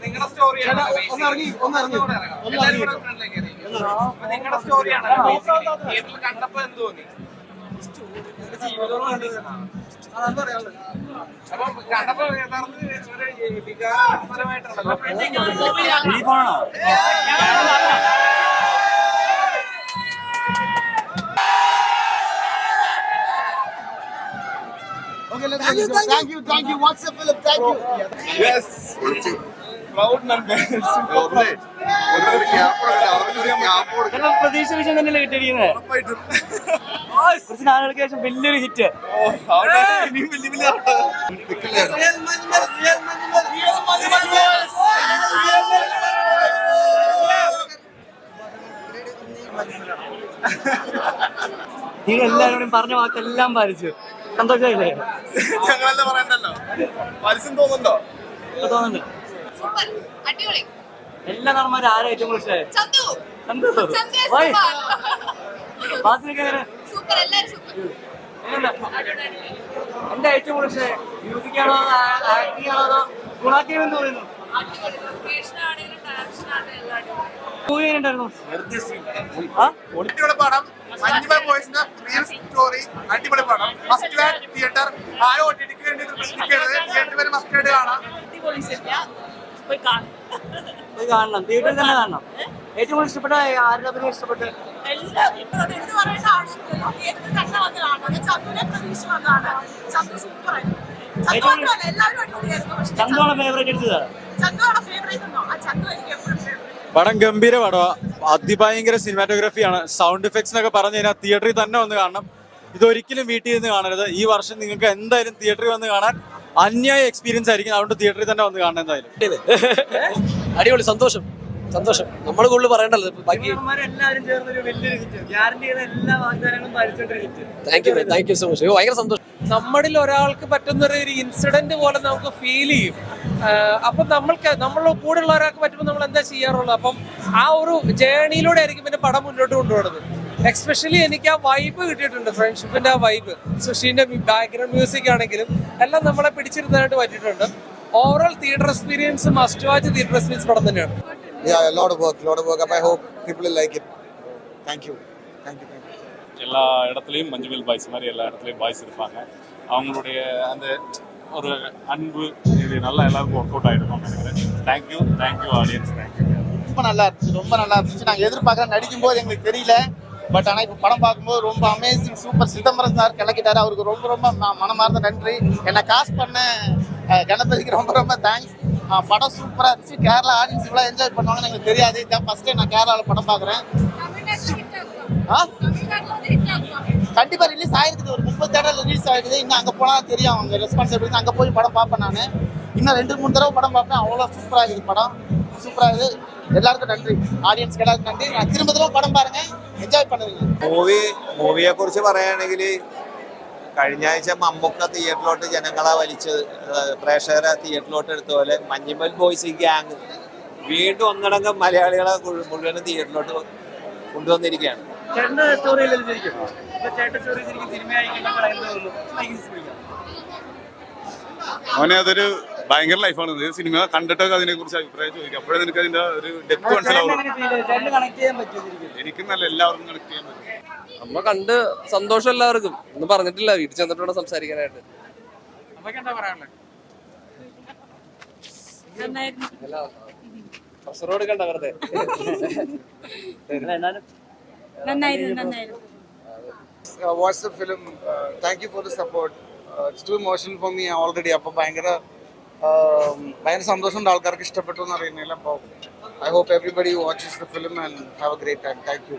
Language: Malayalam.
നിങ്ങളുടെ സ്റ്റോറിയാണ് നിങ്ങളുടെ സ്റ്റോറിയാണ് തിയേറ്ററിൽ കണ്ടപ്പോ എന്ത് തോന്നി? അപ്പൊ കണ്ടപ്പോ യഥാർത്ഥ ഒരു വികാരപരമായിട്ടുണ്ടല്ലോ. Okay, thank you. What's the film? Thank you. Yes. Proud members. പ്രതീക്ഷ വിഷയം തന്നെയല്ലേ കിട്ടിയിരിക്കുന്നത്. കുറച്ച് നാളുകൾക്ക് ശേഷം വലിയൊരു ഹിറ്റ്. നിങ്ങൾ എല്ലാവരോടും പറഞ്ഞ വാക്കെല്ലാം പാലിച്ചു. സന്തോഷമായില്ലേ? ഞങ്ങളെല്ലാം പറയണ്ടല്ലോ. പരസ്യം തോന്നുന്നുണ്ടോ? തോന്നുന്നുണ്ട്. എല്ലാ നടന്മാരും ആരാ ഏറ്റവും കൂടുതൽ ഇഷ്ടമായി? എന്താ ഏറ്റവും കൂടുതൽ ഇഷ്ടമായി? മ്യൂസിക്കാണോ ആക്ടിംഗ് ആണോ അതോ ഗുണാക്കിയം എന്ന് പറയുന്നു? അടിപൊളി പടം. മഞ്ജുമ ബോയ്സിന്റെ റിയൽ സ്റ്റോറി. അടിപൊളി പടം. Must watch theatre. ആരോ ഒറ്റിക്ക് വേണ്ടി തിയേറ്റർ വരെ മസ്റ്റ് ആയിട്ട് കാണാം. പോയി കാണണം, തിയേറ്ററിൽ തന്നെ കാണണം. ഏറ്റവും കൂടുതൽ ഇഷ്ടപ്പെട്ട ആരുടെ ഇഷ്ടപ്പെട്ട്? ചന്തുവാണ് ഫേവറേറ്റ് എടുത്തത്. പടം ഗംഭീര പടമാ. അതിഭയങ്കര സിനിമാറ്റോഗ്രാഫിയാണ്. സൗണ്ട് എഫക്ട്സ് എന്നൊക്കെ പറഞ്ഞു കഴിഞ്ഞാൽ തിയേറ്ററിൽ തന്നെ വന്ന് കാണണം. ഇതൊരിക്കലും വീട്ടിൽ നിന്ന് കാണരുത്. ഈ വർഷം നിങ്ങൾക്ക് എന്തായാലും തിയേറ്ററിൽ വന്ന് കാണാൻ അന്യായ എക്സ്പീരിയൻസ് ആയിരിക്കും. അതുകൊണ്ട് തിയേറ്ററിൽ തന്നെ വന്ന് കാണണം എന്തായാലും. അടിപൊളി, സന്തോഷം. നമ്മൾ കൂടുതൽ പറയണ്ടല്ലോ. എല്ലാവരും ചേർന്നൊരു വലിയൊരു ഹിറ്റ്. ഗ്യാരണ്ടി ചെയ്ത എല്ലാ വാഗ്ദാനങ്ങളും പാലിച്ചോണ്ടൊരു hit. Thank you so much. ഭയങ്കര സന്തോഷം. നമ്മളിൽ ഒരാൾക്ക് പറ്റുന്ന ഒരു ഇൻസിഡന്റ് പോലെ നമുക്ക് ഫീൽ ചെയ്യും. അപ്പം നമ്മളുടെ കൂടെയുള്ള ഒരാൾക്ക് പറ്റുമ്പോൾ നമ്മൾ എന്താ ചെയ്യാറുള്ളത്? അപ്പം ആ ഒരു ജേണിയിലൂടെ ആയിരിക്കും പിന്നെ പടം മുന്നോട്ട് കൊണ്ടുപോകുന്നത്. എക്സ്പെഷ്യലി എനിക്ക് ആ വൈബ് കിട്ടിയിട്ടുണ്ട്, ഫ്രണ്ട്ഷിപ്പിന്റെ ആ വൈബ്. സുഷീന്റെ ബാക്ക്ഗ്രൗണ്ട് മ്യൂസിക് ആണെങ്കിലും എല്ലാം നമ്മളെ പിടിച്ചിരുന്നതായിട്ട് പറ്റിയിട്ടുണ്ട്. Overall theatre experience must watch theatre experience പടം തന്നെയാണ്. Yeah, a lot of work. I hope people will like it. Thank you. எல்லா இடத்துலையும் மஞ்சுமல் பாய்ஸ் மாதிரி எல்லா இடத்துலையும் பாய்ஸ் இருப்பாங்க. அவங்களுடைய அந்த ஒரு அன்பு இது நல்லா எல்லாருக்கும் ஒர்க் அவுட் ஆகிருக்கும் நினைக்கிறேன். Thank you audience. தேங்க்யூ. ரொம்ப நல்லா இருந்துச்சு. நாங்கள் எதிர்பார்க்குற நடிக்கும் போது எங்களுக்கு தெரியல. பட் ஆனால் இப்போ படம் பார்க்கும்போது ரொம்ப அமேசிங், சூப்பர். சிதம்பரம் சார் கிளக்கிட்டாரு. அவருக்கு ரொம்ப மனமார்ந்த நன்றி. என்னை காஸ்ட் பண்ண கணபதிக்கு ரொம்ப தேங்க்ஸ். படம் சூப்பராக இருந்துச்சு. கேரளா ஆடியன்ஸ் இவ்வளோ என்ஜாய் பண்ணுவாங்கன்னு எனக்கு தெரியாது. இதான் ஃபர்ஸ்ட் டைம் நான் கேரளாவில் படம் பார்க்குறேன். கண்டிப்பாக ரிலீஸ் ஆயிருக்குது. ஒரு 30 தேட்டரில் ரிலீஸ் ஆகிடுது. இன்னும் அங்கே போனால் தெரியும் அவங்க ரெஸ்பான்ஸ் எப்படி. அங்கே போய் படம் பார்ப்பேன். நான் இன்னும் 2-3 தடவை படம் பார்ப்பேன். அவ்வளோ சூப்பராக இருக்குது படம். சூப்பராக இருக்குது. എല്ലാവർക്കും നന്ദി. ആഡിയൻസ് എല്ലാവർക്കും നന്ദി. തിരുമ്പതിലും പടം പാരുங்க, എൻജോയ് பண்ணுவீங்க. മൂവിയെ കുറിച്ച് പറയുകയാണെങ്കിൽ കഴിഞ്ഞ ആഴ്ച മമ്മൂക്ക തിയേറ്ററിലോട്ട് ജനങ്ങളെ വലിച്ചത്, പ്രേക്ഷകരെ തിയേറ്ററിലോട്ട് എടുത്ത പോലെ മഞ്ഞുമൽ ബോയ്സ് ഗ്യാങ് വീണ്ടും ഒന്നടങ്കം മലയാളികളെ മുഴുവൻ തിയേറ്ററിലോട്ട് കൊണ്ടുവന്നിരിക്കുകയാണ്. അവനെ അതൊരു ഭയങ്കര ലൈഫാണ്. സിനിമ കണ്ടിട്ടൊക്കെ അതിനെ കുറിച്ച് അഭിപ്രായം ചോദിക്കും. അപ്പോഴേ നിനക്ക് അതിന്റെ ഒരു ഡെപ്ത് മനസ്സിലാവും. എനിക്കും നല്ല എല്ലാവർക്കും കണക്ട് ചെയ്യാൻ പറ്റും. നമ്മ കണ്ട് സന്തോഷം എല്ലാവർക്കും. ഒന്നും പറഞ്ഞിട്ടില്ല, വീട്ടിൽ ചെന്നിട്ട് വേണം സംസാരിക്കാനായിട്ട്. പ്രഷറോട് കണ്ട വെറുതെ. Watch the film. Thank you for the support. It's too emotional for me already. അപ്പോൾ ഭയങ്കര സന്തോഷമുണ്ട്. ആൾക്കാർക്ക് ഇഷ്ടപ്പെട്ടു എന്ന് അറിയുന്നില്ല. അപ്പോൾ I hope everybody watches the film and have a great time. Thank you.